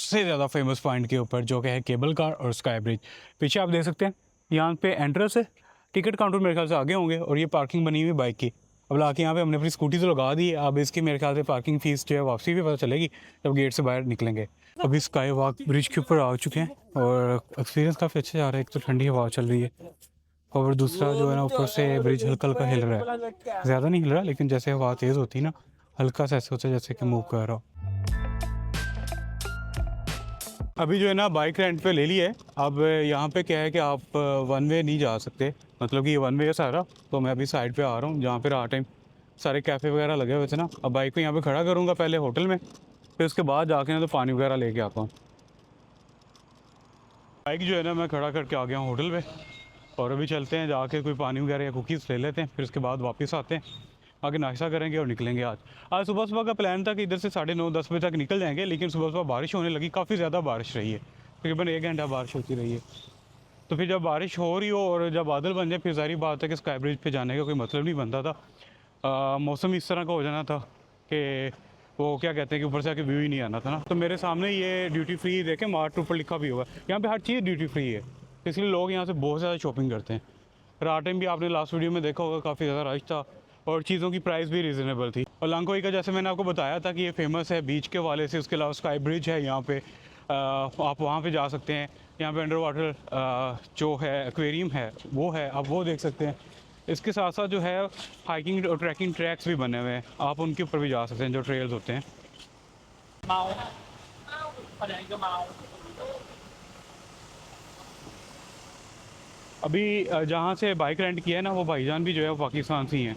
सबसे ज़्यादा famous point के ऊपर, जो कि है केबल कार और स्काई ब्रिज। पीछे आप देख सकते हैं यहाँ पे एंट्रेंस है, टिकट काउंटर मेरे ख्याल से आगे होंगे, और ये पार्किंग बनी हुई बाइक की। अब लाके यहाँ पे हमने अपनी स्कूटी तो लगा दी है, अब इसकी मेरे ख्याल से पार्किंग फ़ीस जो है वापसी भी पता चलेगी जब गेट से बाहर निकलेंगे। अभी स्काई वॉक ब्रिज के ऊपर आ चुके हैं और एक्सपीरियंस काफ़ी अच्छा जा रहा है। एक तो ठंडी हवा चल रही है, और दूसरा जो है ना, ऊपर से ब्रिज हल्का हल्का हिल रहा है, ज़्यादा नहीं हिल रहा, लेकिन जैसे हवा तेज़ होती है ना, हल्का सा ऐसे होता है जैसे कि मूव कर रहा हो। अभी जो है ना बाइक रेंट पे ले ली है। अब यहाँ पे क्या है कि आप वन वे नहीं जा सकते, मतलब कि ये वन वे है सारा। तो मैं अभी साइड पे आ रहा हूँ जहाँ पे रात टाइम सारे कैफ़े वगैरह लगे हुए थे ना। अब बाइक को यहाँ पे खड़ा करूँगा पहले होटल में, फिर उसके बाद जाके ना तो पानी वगैरह लेके आता हूँ। बाइक जो है ना मैं खड़ा करके आ गया हूँ होटल में, और अभी चलते हैं जाके कोई पानी वगैरह या कुकीज़ ले लेते हैं, फिर उसके बाद वापस आते हैं, आगे नाश्ता करेंगे और निकलेंगे। आज सुबह सुबह का प्लान था कि इधर से 9:30-10 बजे तक निकल जाएंगे, लेकिन सुबह सुबह बारिश होने लगी, काफ़ी ज़्यादा बारिश रही है, तकरीबन 1 घंटा बारिश होती रही है। तो फिर जब बारिश हो रही हो और जब बादल बन जाए, फिर सारी बात है कि स्काई ब्रिज पे जाने का कोई मतलब नहीं बनता था। मौसम इस तरह का हो जाना था कि वो क्या कहते हैं कि ऊपर से आके व्यू ही नहीं आना था ना। तो मेरे सामने ये ड्यूटी फ्री देखे, मार्ट ऊपर लिखा भी होगा, यहाँ पे हर चीज़ ड्यूटी फ्री है, इसलिए लोग यहाँ से बहुत ज़्यादा शॉपिंग करते हैं। रात टाइम भी आपने लास्ट वीडियो में देखा होगा, काफ़ी ज़्यादा रश था और चीज़ों की प्राइस भी रीज़नेबल थी। और लंकोई का जैसे मैंने आपको बताया था कि ये फेमस है बीच के वाले से, उसके अलावा स्काई ब्रिज है यहाँ पे, आप वहाँ पे जा सकते हैं। यहाँ पे अंडर वाटर जो है एक्वेरियम है वो है, आप वो देख सकते हैं। इसके साथ साथ जो है हाइकिंग और ट्रैकिंग ट्रैक्स भी बने हुए हैं, आप उनके ऊपर भी जा सकते हैं, जो ट्रेल्स होते हैं। अभी जहाँ से बाइक रेंट किया है ना, वो भाईजान भी जो है वो पाकिस्तान से ही हैं।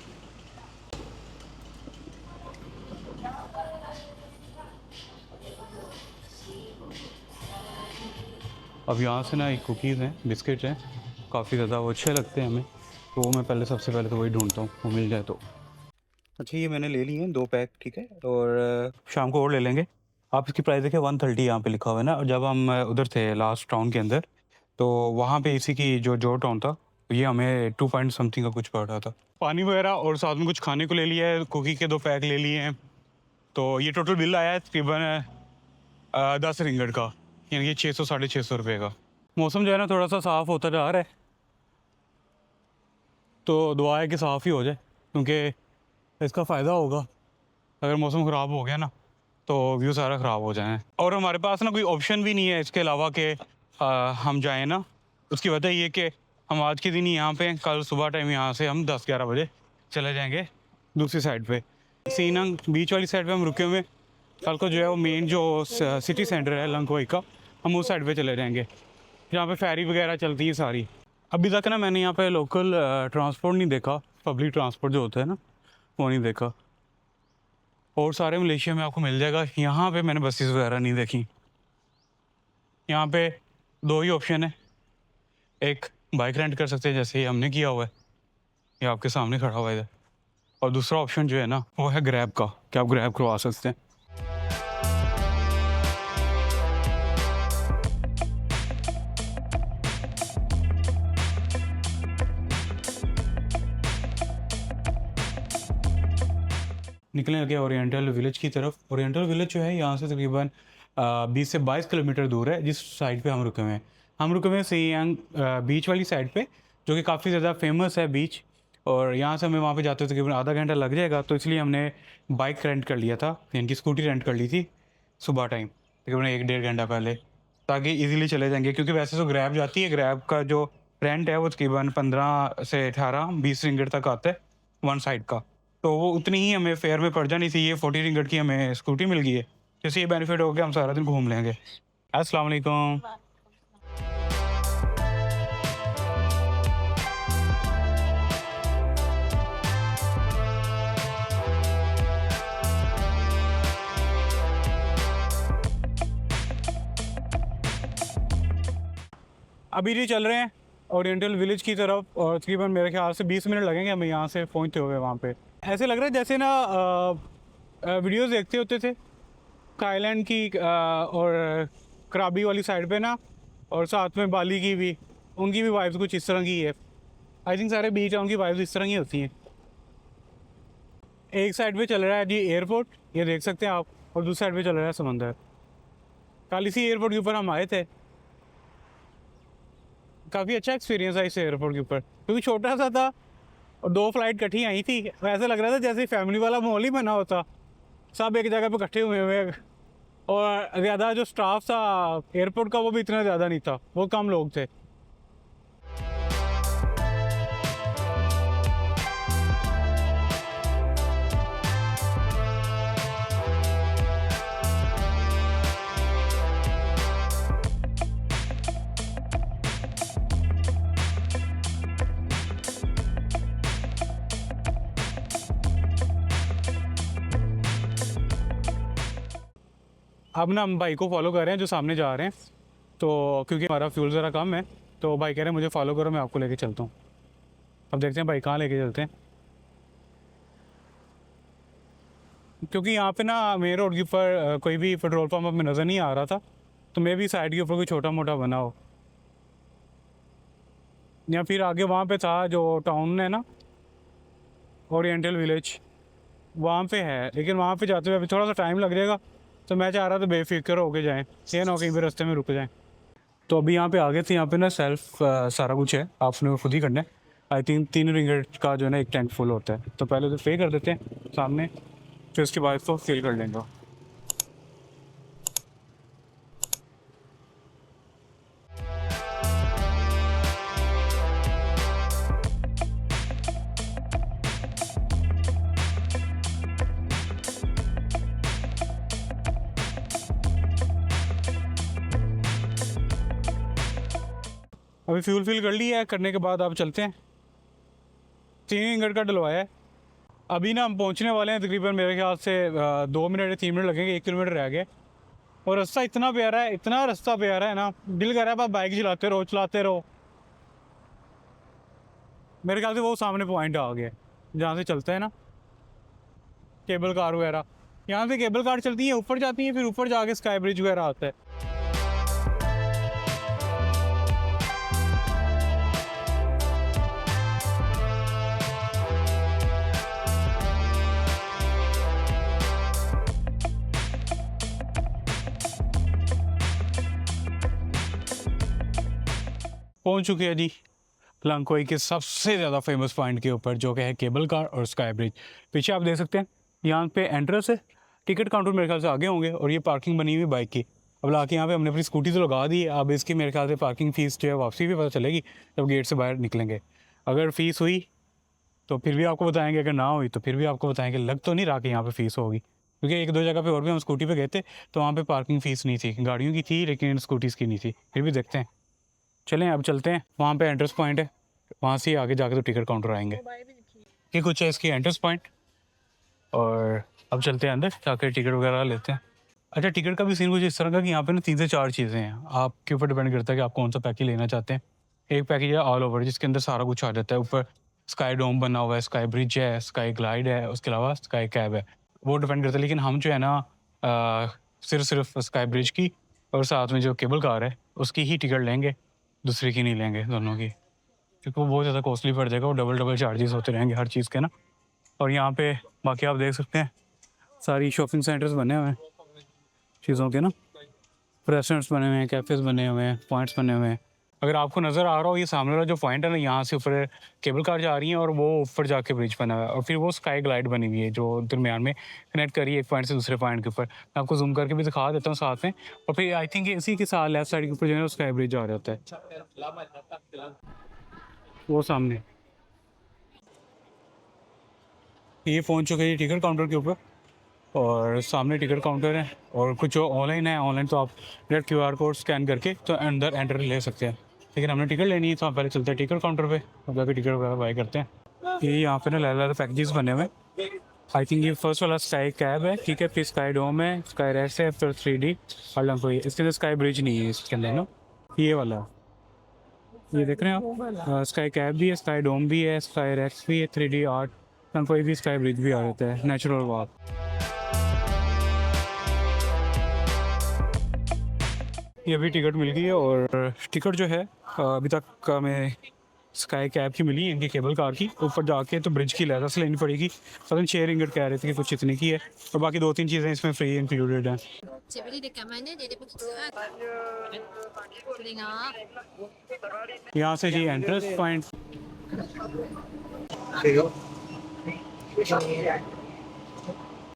अब यहाँ से ना एक कुकीज़ हैं, बिस्किट हैं, काफ़ी ज़्यादा वो अच्छे लगते हैं हमें, तो वो मैं पहले सबसे पहले तो वही ढूंढता हूँ, वो मिल जाए तो। अच्छा, ये मैंने ले लिए हैं 2 पैक, ठीक है, और शाम को और ले लेंगे। आप इसकी प्राइस देखिए 130 यहाँ पे लिखा हुआ है ना। और जब हम उधर थे लास्ट टाउन के अंदर, तो वहाँ पे इसी की जो टाउन था, तो ये हमें 2 पॉइंट समथिंग का कुछ पड़ रहा था। पानी वगैरह और साथ में कुछ खाने को ले लिया है, कुकी के 2 पैक ले लिए हैं, तो ये टोटल बिल आया है तकरीबन 10 रिंगट का, यानी कि 600 साढ़े 600 रुपये का। मौसम जो है ना थोड़ा सा साफ़ होता जा रहा है, तो दुआ है कि साफ़ ही हो जाए, क्योंकि इसका फ़ायदा होगा। अगर मौसम ख़राब हो गया ना तो व्यू सारा ख़राब हो जाए। और हमारे पास ना कोई ऑप्शन भी नहीं है इसके अलावा कि हम जाएँ ना। उसकी वजह ये कि हम आज के दिन ही यहाँ पे हैं, कल सुबह टाइम यहाँ से हम 10-11 बजे चले जाएंगे दूसरी साइड पे, सीनंग बीच वाली साइड पे हम रुके हुए हैं। कल को जो है वो मेन जो सिटी सेंटर है लंकोई का, हम उस साइड पे चले जाएंगे, जहाँ पे फेरी वगैरह चलती है सारी। अभी तक ना मैंने यहाँ पे लोकल ट्रांसपोर्ट नहीं देखा, पब्लिक ट्रांसपोर्ट जो होता है ना वो नहीं देखा, और सारे मलेशिया में आपको मिल जाएगा। यहाँ पे मैंने बसेस वगैरह नहीं देखी। यहाँ पे 2 ही ऑप्शन है, एक बाइक रेंट कर सकते हैं जैसे ही हमने किया हुआ है, ये आपके सामने खड़ा हुआ है इधर, और दूसरा ऑप्शन जो है ना वो है ग्रैब का, कि आप ग्रैब करवा सकते हैं। निकलने लगे ओरिएंटल विलेज की तरफ। ओरिएंटल विलेज जो है यहाँ से तकरीबन 20 से 22 किलोमीटर दूर है, जिस साइड पे हम रुके हुए हैं। हम रुके हुए हैं सियांग बीच वाली साइड पे, जो कि काफ़ी ज़्यादा फेमस है बीच, और यहाँ से हमें वहाँ पे जाते तकरीबन आधा घंटा लग जाएगा। तो इसलिए हमने बाइक रेंट कर लिया था, यानी कि स्कूटी रेंट कर ली थी सुबह टाइम, तकरीबन 1-1.5 घंटा पहले, ताकि ईज़िली चले जाएंगे। क्योंकि वैसे तो ग्रैब जाती है, ग्रैब का जो रेंट है वो तकरीबन 15 से 18-20 रिंगट तक आता है वन साइड का, तो वो उतनी ही हमें फेयर में पड़ जानी थी। ये 40 रिंगट की हमें स्कूटी मिल गई है, जिससे ये बेनिफिट हो गया, हम सारा दिन घूम लेंगे। अस्सलाम वालेकुम। अभी जी चल रहे हैं ओरिएंटल विलेज की तरफ, और तकरीबन मेरे ख्याल से 20 मिनट लगेंगे हमें यहाँ से पहुँचते हुए वहाँ पे। ऐसे लग रहा है जैसे ना वीडियोस देखते होते थे थाईलैंड की और कराबी वाली साइड पे ना, और साथ में बाली की भी, उनकी भी वाइब्स कुछ इस तरह की है। आई थिंक सारे बीच है उनकी वाइब्स इस तरह की होती हैं। एक साइड पे चल रहा है जी एयरपोर्ट, ये देख सकते हैं आप, और दूसरी साइड पे चल रहा है समंदर। कल इसी एयरपोर्ट के ऊपर हम आए थे, काफ़ी अच्छा एक्सपीरियंस है इस एयरपोर्ट के ऊपर, क्योंकि छोटा सा था और 2 फ्लाइट इकट्ठी आई थी। ऐसा लग रहा था जैसे फैमिली वाला माहौल ही बना होता, सब एक जगह पे इकट्ठे हुए हुए। और ज़्यादा जो स्टाफ था एयरपोर्ट का वो भी इतना ज़्यादा नहीं था, वो कम लोग थे। अब ना हम भाई को फॉलो कर रहे हैं जो सामने जा रहे हैं, तो क्योंकि हमारा फ्यूल ज़रा कम है तो भाई कह रहे हैं मुझे फॉलो करो, मैं आपको लेके चलता हूँ। अब देखते हैं भाई कहाँ लेके चलते हैं, क्योंकि यहाँ पे ना मेन रोड के ऊपर कोई भी पेट्रोल पंप हमें नज़र नहीं आ रहा था, तो मे भी साइड के ऊपर कोई छोटा मोटा बना हो, या फिर आगे वहाँ पे था जो टाउन है ना, ओरिएंटल विलेज, वहाँ पे है। लेकिन वहाँ पे जाते हुए अभी थोड़ा सा टाइम लग जाएगा, तो मैं चाह रहा था बेफिक्र होके जाएँ, ये ना हो कहीं भी रास्ते में रुक जाएँ। तो अभी यहाँ पे आगे थे, यहाँ पे ना सेल्फ सारा कुछ है, आपने खुद ही करना है। आई थिंक 3 रिंगट का जो है ना एक टैंक फुल होता है, तो पहले तो पे कर देते हैं सामने, फिर उसके बाद इसको फिल कर लेंगे। अभी फ्यूल फिल कर लिया है, करने के बाद आप चलते हैं। 3 रिंगट का डलवाया है। अभी ना हम पहुंचने वाले हैं, तकरीबन मेरे ख्याल से 2 मिनट या 3 मिनट लगेंगे, 1 किलोमीटर रह गया। और रास्ता इतना प्यारा है, इतना रास्ता प्यारा है ना, दिल कर रहा है आप बाइक चलाते रहो चलाते रहो। मेरे ख्याल से वो सामने पॉइंट आ गया जहाँ से चलते हैं ना केबल कार वगैरह, यहाँ से केबल कार चलती है, ऊपर जाती है, फिर ऊपर जाके स्काई ब्रिज वगैरह आता है। पहुंच चुके हैं जी लंकोई के सबसे ज़्यादा फेमस पॉइंट के ऊपर, जो कि है केबल कार और स्काई ब्रिज। पीछे आप देख सकते हैं यहाँ पे एंट्रेंस है, टिकट काउंटर मेरे ख्याल से आगे होंगे, और ये पार्किंग बनी हुई बाइक की। अब लाके यहाँ पे हमने अपनी स्कूटी तो लगा दी है, अब इसकी मेरे ख्याल से पार्किंग फ़ीस जो है वापसी भी पता चलेगी जब गेट से बाहर निकलेंगे। अगर फ़ीस हुई तो फिर भी आपको बताएंगे, अगर ना हुई तो फिर भी आपको बताएंगे। लग तो नहीं रहा कि यहाँ पर फ़ीस होगी, क्योंकि 1-2 जगह पर और भी हम स्कूटी पर गए थे तो वहाँ पर पार्किंग फ़ीस नहीं थी, गाड़ियों की थी लेकिन स्कूटीज़ की नहीं थी। फिर भी देखते हैं, चलें अब चलते हैं। वहाँ पे एंट्रेंस पॉइंट है, वहाँ से आगे जाके तो टिकट काउंटर आएंगे कि कुछ है इसकी एंट्रेंस पॉइंट। और अब चलते हैं अंदर, जाकर टिकट वगैरह लेते हैं। अच्छा, टिकट का भी सीन कुछ इस तरह का कि यहाँ पे ना 3 से 4 चीज़ें हैं, आपके ऊपर डिपेंड करता है कि आप कौन सा पैकेज लेना चाहते हैं। एक पैकेज है ऑल ओवर, जिसके अंदर सारा कुछ आ जाता है। ऊपर स्काई डोम बना हुआ है, स्काई ब्रिज है, स्काई ग्लाइड है, उसके अलावा स्काई कैब है, वो डिपेंड करता है। लेकिन हम जो है ना सिर्फ स्काई ब्रिज की और साथ में जो केबल कार है उसकी ही टिकट लेंगे, दूसरे की नहीं लेंगे, दोनों की, क्योंकि वो बहुत ज़्यादा कॉस्टली पड़ जाएगा और डबल चार्जेस होते रहेंगे हर चीज़ के ना। और यहाँ पे बाकी आप देख सकते हैं सारी शॉपिंग सेंटर्स बने हुए हैं चीज़ों के ना, रेस्टोरेंट्स बने हुए हैं, कैफ़ेज़ बने हुए हैं, पॉइंट्स बने हुए हैं। अगर आपको नज़र आ रहा हो ये सामने वाला जो पॉइंट है ना, यहाँ से ऊपर केबल कार जा रही है और वो ऊपर जाके ब्रिज बना हुआ है, और फिर वो स्काई ग्लाइड बनी हुई है जो दरमियान में कनेक्ट करी है एक पॉइंट से दूसरे पॉइंट के ऊपर। मैं आपको जूम करके भी दिखा देता हूँ साथ में। और फिर आई थिंक इसी के साथ लेफ्ट साइड के ऊपर जो है स्काई ब्रिज आ जाता है, वो सामने। ये पहुंच चुके हैं टिकट काउंटर के ऊपर, और सामने टिकट काउंटर है। और कुछ जो ऑनलाइन है, ऑनलाइन तो आप डायरेक्ट QR कोड स्कैन करके तो अंदर एंटर ले सकते हैं, लेकिन हमने टिकट लेनी है तो हम पहले चलते हैं टिकट काउंटर पे और जाकर टिकट वगैरह बाई करते हैं। ये यहाँ पे ना अलग पैकेजेस बने हुए हैं। आई थिंक ये फर्स्ट वाला स्काई कैब है, ठीक है, फिर स्काई डोम है, स्काई रेस्ट है, फिर 3D और लंकोई। इसके अंदर स्काई ब्रिज नहीं है इसके अंदर ना, ये वाला ये देख रहे हैं आप, स्काई कैब भी है, स्काई डोम भी है, स्काई रेस्ट भी है, 3D आर्ट, लंकोई भी, स्काई ब्रिज भी आ जाता है, नेचुरल वॉक। ये अभी टिकट मिल गई है, और टिकट जो है अभी तक हमें स्काई कैब की मिली है, इनकी केबल कार की। ऊपर जाके तो ब्रिज की लेज़र से लेनी पड़ेगी। सडन 6 रिंगट कह रहे थे कि कुछ इतनी की है, और बाकी 2-3 चीज़ें इसमें फ्री इंक्लूडेड हैं। यहाँ से जी एंट्रेंस पॉइंट।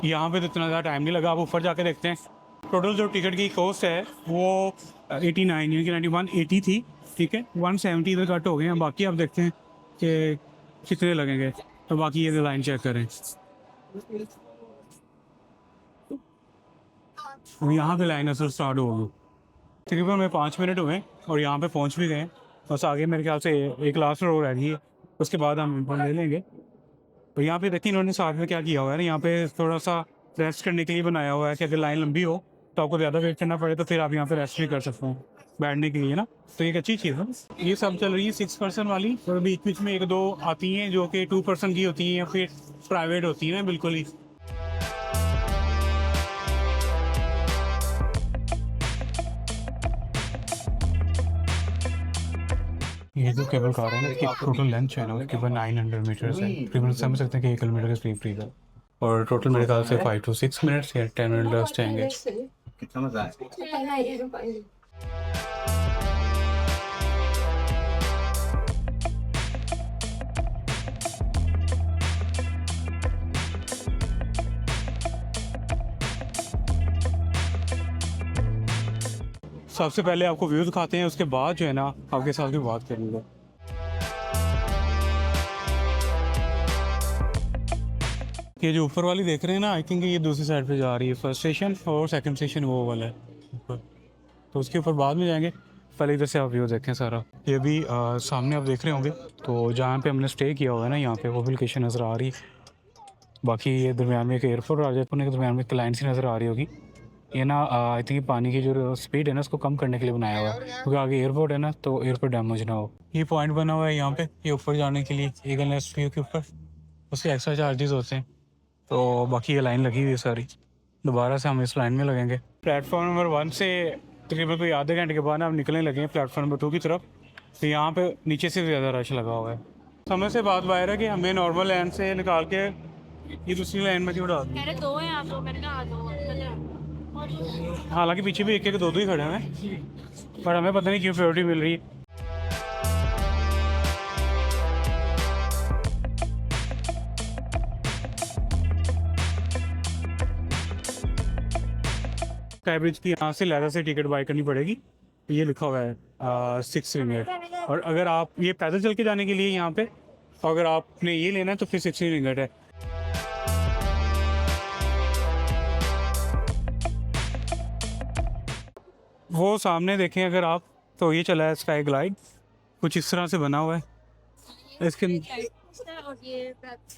यहाँ पे तो इतना ज़्यादा टाइम नहीं लगा, आप ऊपर जाके देखते हैं। टोटल जो टिकट की कॉस्ट है वो 89 यानी कि 9180 थी, ठीक है। 170 इधर कट हो गए हैं। बाकी आप देखते हैं कि कितने लगेंगे, तो बाकी ये लाइन चेक करें। यहाँ पे लाइन असल स्टार्ट होगी। तकरीबन में 5 मिनट हुए और यहाँ पे पहुँच भी गए। बस आगे मेरे ख्याल से एक लास्ट रो रह गई है, उसके बाद हम ले लेंगे। तो यहाँ पे देखिए इन्होंने साथ में क्या किया हुआ है ना, यहाँ पे थोड़ा सा रेस्ट करने के लिए बनाया हुआ है कि अगर लाइन लंबी हो तो आपको ज़्यादा वेट करना पड़े तो फिर आप यहाँ पे रेस्ट भी कर सकते हैं बैठने के लिए ना। तो एक अच्छी चीज़ है। ये सब चल रही है 6 पर्सन वाली, और बीच बीच में 1-2 आती हैं जो कि 2 पर्सन की होती हैं या फिर प्राइवेट होती हैं बिल्कुल ही। ये जो केबल कार है ना, इसकी टोटल लेंथ जो है ना तकरीबन 900 मीटर्स है। तकरीबन समझ सकते हैं कि 1 किलोमीटर के करीब करीब है, और टोटल मेरे ख्याल से 5 to 6 मिनट्स या 10 मिनट रेस्ट आएंगे। कितना मजा है। सबसे पहले आपको व्यू दिखाते हैं, उसके बाद जो है ना आपके साथ भी बात करेंगे। ये जो ऊपर वाली देख रहे हैं ना, आई थिंक ये दूसरी साइड पे जा रही है। फर्स्ट स्टेशन और सेकंड स्टेशन वो वाला है ऊपर, तो उसके ऊपर बाद में जाएंगे। पहले इधर से आप व्यू देखें सारा। ये भी सामने आप देख रहे होंगे, तो जहाँ पे हमने स्टे किया हुआ है ना, यहाँ पे वो भी लोकेशन नज़र आ रही है। बाकी ये दरमियान में एक एयरपोर्ट, राजपुर के दरमियान में एक लाइन सी नज़र आ रही होगी। ये ना आई थिंक पानी की जो स्पीड है ना उसको कम करने के लिए बनाया हुआ है, क्योंकि आगे एयरपोर्ट है ना, तो एयरपोर्ट डैमेज ना हो। ये पॉइंट बना हुआ है यहाँ पे, ये ऊपर जाने के लिए ईगल नेस्ट व्यू के ऊपर, उसके एक्स्ट्रा चार्जेस होते हैं। तो बाकी ये लाइन लगी हुई है सारी, दोबारा से हम इस लाइन में लगेंगे। प्लेटफॉर्म नंबर 1 से तकरीबन कोई आधे घंटे के बाद हम निकलने लगे हैं प्लेटफॉर्म नंबर 2 की तरफ। तो यहाँ पे नीचे से ज़्यादा रश लगा हुआ है। समय से बात बाहर है कि हमें नॉर्मल लाइन से निकाल के ये दूसरी लाइन में क्यों डाल दी। 2 हैं आप, तो मैंने कहा आ जाओ। हालांकि पीछे भी 1-1 2 ही खड़े हैं, पर हमें पता नहीं क्यों प्रायोरिटी मिल रही है। स्काई ब्रिज की यहाँ से लेज़र से टिकट बाई करनी पड़ेगी। ये लिखा हुआ है 6 रिंगट, और अगर आप ये पैदल चल के जाने के लिए यहाँ पे, तो अगर आपने ये लेना है तो फिर 16 रिंगट है। वो सामने देखें अगर आप, तो ये चला है स्काई ग्लाइड, कुछ इस तरह से बना हुआ है। इसके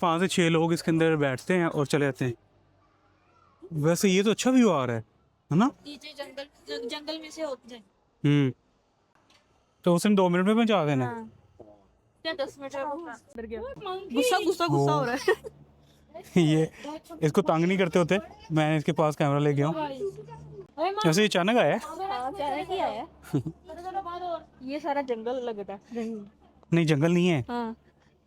5 से 6 लोग इसके अंदर बैठते हैं और चले जाते हैं। वैसे ये तो अच्छा व्यू आ रहा है ना। जंगल में से होते हैं। तो उसने 2 मिनट में पहुंचा देना। हाँ। 10 मिनट गुस्सा गुस्सा गुस्सा हो रहा है। ये इसको तंग नहीं करते होते, मैंने इसके पास कैमरा ले गया हूँ। वैसे ये अचानक आया है। ये सारा जंगल लगता है। नहीं जंगल नहीं है, हाँ।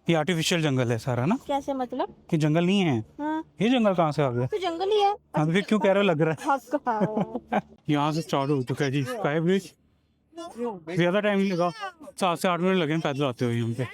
ये आर्टिफिशियल जंगल है सारा ना। कैसे मतलब? ये जंगल नहीं है। हाँ। ये जंगल कहाँ से आ गया? तो जंगल ही है। हाँ तो फिर क्यों कह रहे हो लग रहा है? यहाँ से स्टार्ट हो चुका है जी स्काई ब्रिज। ज़्यादा टाइम नहीं लगा, 7 से 8 मिनट लगे पैदल आते हुए यहाँ पे।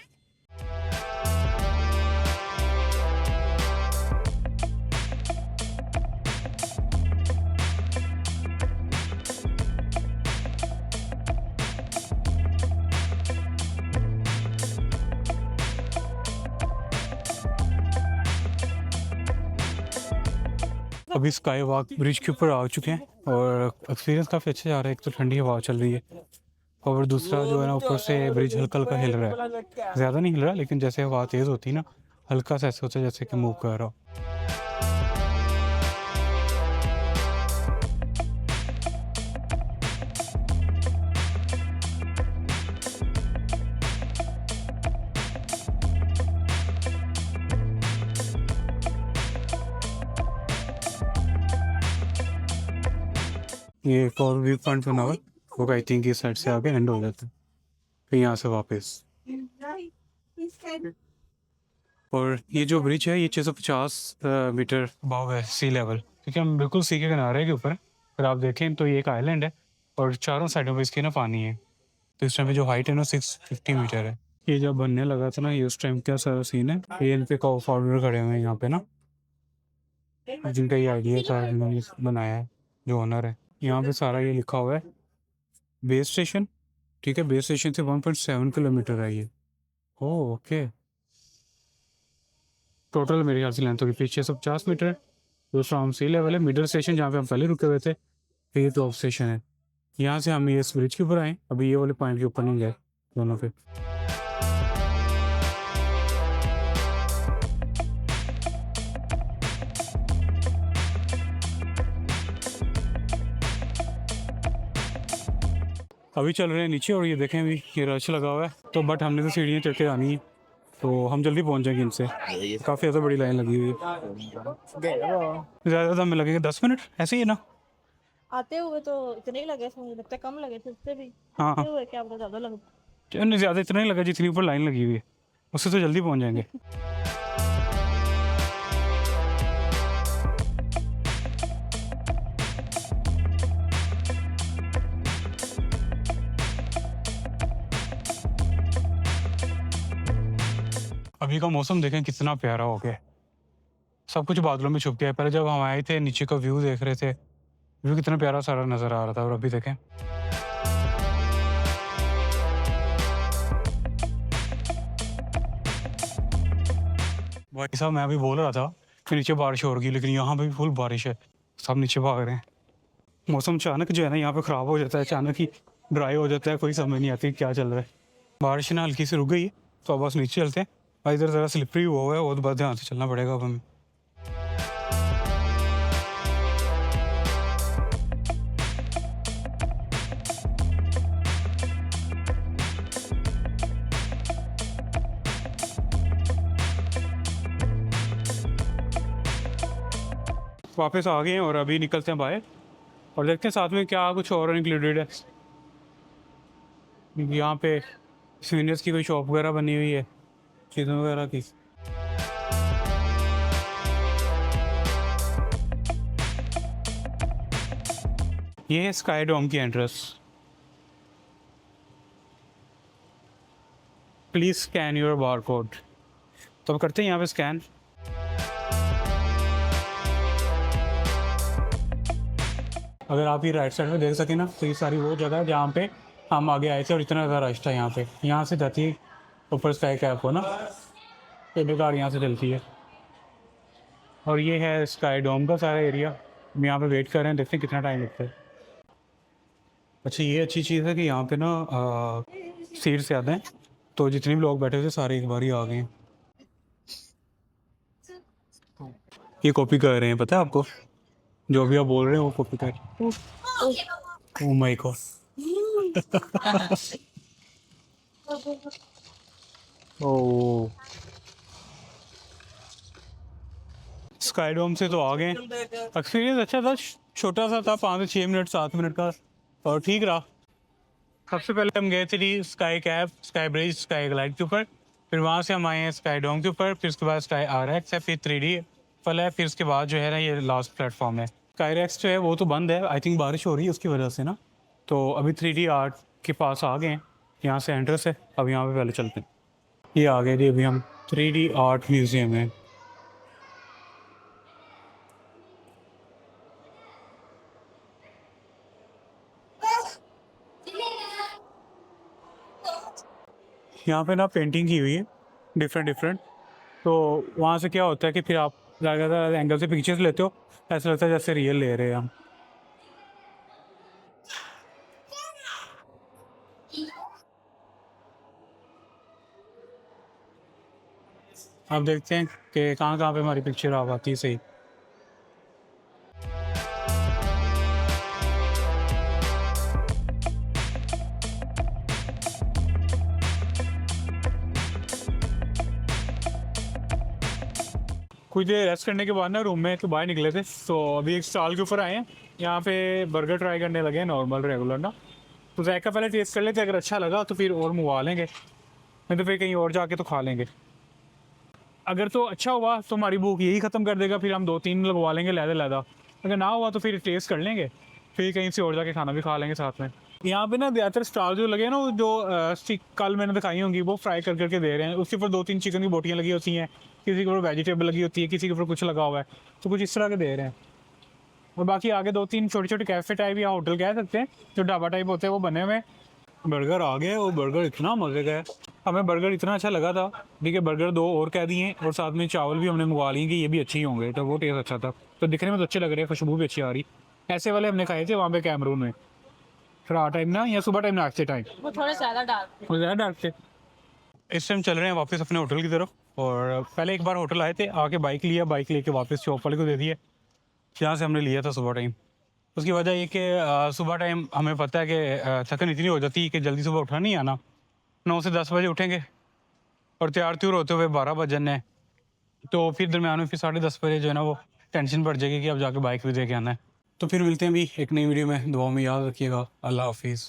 अभी स्काई वॉक ब्रिज के ऊपर आ चुके हैं और एक्सपीरियंस काफ़ी अच्छा जा रहा है। एक तो ठंडी हवा चल रही है, और दूसरा जो है ना ऊपर से ब्रिज हल्का हल्का हिल रहा है। ज़्यादा नहीं हिल रहा, लेकिन जैसे हवा तेज़ होती है ना, हल्का सा ऐसे होता है जैसे कि मूव कर रहा हो। ये एक और व्यू पॉइंट बना हुआ है, वो आई थिंक इस साइड से आगे एंड हो जाता है, फिर यहाँ से वापस। और ये जो ब्रिज है ये 650 मीटर अबव है सी लेवल, क्योंकि हम बिल्कुल सी के किनारे के ऊपर हैं। अगर आप देखें तो ये एक आइलैंड है और चारों साइडों पे इसके ना पानी है। तो इस टाइम पे जो हाइट है ना 650 मीटर है। ये जब बनने लगा था ना, ये उस टाइम क्या सारा सीन है। ये इन पे फाउंडर खड़े हुए हैं यहाँ पे ना, जिनका ये आइडिया था, जिन्होंने बनाया है, जो ओनर है। यहाँ पे सारा ये लिखा हुआ है बेस स्टेशन। ठीक है, बेस स्टेशन से 1.7 किलोमीटर है ये। Oh okay. टोटल मेरे ख्याल से लेंथ होगी पीछे 650 मीटर है। दूसरा हम सी लेवल है, मिडल स्टेशन जहाँ पे हम पहले रुके हुए थे, फिर ये तो ऑफ स्टेशन है। यहाँ से हम ये इस ब्रिज के ऊपर आए, अभी ये वाले पॉइंट के ऊपर नहीं गए दोनों पे। अभी चल रहे हैं नीचे और ये देखें अभी ये रश लगा हुआ है, तो बट हमने तो सीढ़ियाँ चढ़ के आनी है, तो हम जल्दी पहुँच जाएंगे इनसे। काफ़ी ज़्यादा बड़ी लाइन लगी हुई है। ज़्यादा हमें लगेगा 10 मिनट ऐसे ही है ना। आते हुए तो इतने ही लगे थे, मुझे लगता है कम लगे थे उससे भी। हाँ आते हुए क्या आपको ज्यादा लगे? नहीं, ज़्यादा इतना ही लगा जितनी ऊपर लाइन लगी हुई है, उससे तो जल्दी पहुँच जाएंगे। अभी का मौसम देखें कितना प्यारा हो गया, सब कुछ बादलों में छुप गया है। पहले जब हम आए थे नीचे का व्यू देख रहे थे, व्यू कितना प्यारा सारा नज़र आ रहा था, और अभी देखें। भाई साहब मैं अभी बोल रहा था कि नीचे बारिश हो रही है, लेकिन यहाँ पे भी फुल बारिश है, सब नीचे भाग रहे हैं। मौसम अचानक जो है ना यहाँ पे ख़राब हो जाता है, अचानक ही ड्राई हो जाता है, कोई समझ नहीं आती क्या चल रहा है। बारिश ना हल्की सी रुक गई है, तो अब बस नीचे चलते हैं। भाई इधर ज़रा स्लिपरी हुआ है, वो तो बस ध्यान से चलना पड़ेगा अब हमें। वापस आ गए हैं और अभी निकलते हैं बाहर और देखते हैं साथ में क्या कुछ और इंक्लूडेड है। यहाँ पे सीनियर्स की कोई शॉप वगैरह बनी हुई है चीज़ों वगैरह की। ये है स्काई डोम की entrance. Please scan your bar code. तो अब करते हैं यहाँ पे स्कैन। अगर आप ये राइट साइड में देख सकें ना, तो ये सारी वो जगह है जहाँ पे हम आगे आए थे और इतना ज़्यादा रश था यहाँ पे। यहाँ से जाती है ऊपर स्काई कैप को ना, तो कार यहाँ से चलती है। और ये है स्काई डोम का सारा एरिया। हम यहाँ पे वेट कर रहे हैं, देखते हैं कितना टाइम लगता है। अच्छा ये अच्छी चीज़ है कि यहाँ पे ना सीट्स ज़्यादा हैं, तो जितने भी लोग बैठे थे सारे एक बार ही आ गए हैं। ये कॉपी कर रहे हैं, पता है आपको, जो भी आप बोल रहे हैं वो कॉपी कर। Oh my God. Oh sky dome से तो आ गए। एक्सपीरियंस अच्छा था, छोटा सा था, 5 से 6 मिनट 7 मिनट का, और ठीक रहा। सबसे पहले हम गए थे sky cap, sky bridge, sky glide के ऊपर, फिर वहाँ से हम आए हैं स्काई डोम के ऊपर, फिर उसके बाद स्काई RX है, फिर 3D फल है, फिर उसके बाद जो है ना ये लास्ट प्लेटफॉर्म है। स्काई RX जो है वो तो बंद है, आई थिंक बारिश हो रही है उसकी वजह से ना। तो अभी 3D आर्ट के पास आ गए हैं, यहाँ से एंट्रेंस है। अब यहाँ पे पहले चलते हैं। ये आ गए जी, अभी हम 3D आर्ट म्यूज़ियम है। यहाँ पे ना पेंटिंग की हुई है डिफरेंट। तो वहाँ से क्या होता है कि फिर आप ज़्यादा एंगल से पिक्चर्स लेते हो, ऐसा लगता है जैसे रियल ले रहे हैं हम। अब देखते हैं कि कहाँ कहाँ पे हमारी पिक्चर आ पाती है सही। कुछ देर रेस्ट करने के बाद ना रूम में तो बाहर निकले थे, तो अभी एक स्टॉल के ऊपर आए हैं। यहाँ पे बर्गर ट्राई करने लगे हैं, नॉर्मल रेगुलर ना। तो जायका पहले टेस्ट कर लेते, अगर अच्छा लगा तो फिर और मंगवा लेंगे। नहीं तो फिर कहीं और जाके तो खा लेंगे। अगर तो अच्छा हुआ तो हमारी भूख यही ख़त्म कर देगा, फिर हम 2-3 लगवा लेंगे लहदा। अगर ना हुआ तो फिर टेस्ट कर लेंगे, फिर कहीं से और जाके खाना भी खा लेंगे साथ में। यहाँ पे ना ज़्यादातर स्टाल जो लगे हैं ना, वो जो स्टिक कल मैंने दिखाई होंगी, वो फ्राई कर करके दे रहे हैं। उसके ऊपर 2-3 चिकन की बोटियाँ लगी होती हैं, किसी के ऊपर वेजिटेबल लगी होती है, किसी के ऊपर कुछ लगा हुआ है, तो कुछ इस तरह के दे रहे हैं। और बाकी आगे 2-3 छोटे-छोटे कैफ़े टाइप या होटल कह सकते हैं, जो ढाबा टाइप होते हैं, वो बने हुए हैं। बर्गर आ गए, वो बर्गर इतना मज़े का है, हमें बर्गर इतना अच्छा लगा था। ठीक है, बर्गर 2 और कह दिए और साथ में चावल भी हमने मंगवा लिए कि ये भी अच्छे ही होंगे, तो वो टेस्ट अच्छा था। तो दिखने में तो अच्छे लग रहे हैं, खुशबू भी अच्छी आ रही। ऐसे वाले हमने खाए थे वहाँ पे कैमरून में, रात टाइम ना या सुबह टाइम नाश्ते टाइम, वो थोड़े ज्यादा डाल। वो ज़्यादा डार्क थे। इस टाइम चल रहे हैं वापस अपने होटल की तरफ। और पहले एक बार होटल आए थे, आके बाइक लिया, बाइक लेके वापस शॉप वाले को दे दिया, जहाँ से हमने लिया था सुबह टाइम। उसकी वजह ये कि सुबह टाइम हमें पता है कि थकन इतनी हो जाती है कि जल्दी सुबह उठना नहीं आना। 9 से 10 बजे उठेंगे और तैयार त्यूर होते हुए 12 बज जाने हैं। तो फिर दरम्यान में फिर 10:30 बजे जो है ना वो टेंशन बढ़ जाएगी कि अब जाके बाइक भी दे के आना है। तो फिर मिलते हैं भी एक नई वीडियो में, दुआ में याद रखिएगा। अल्लाह हाफिज़।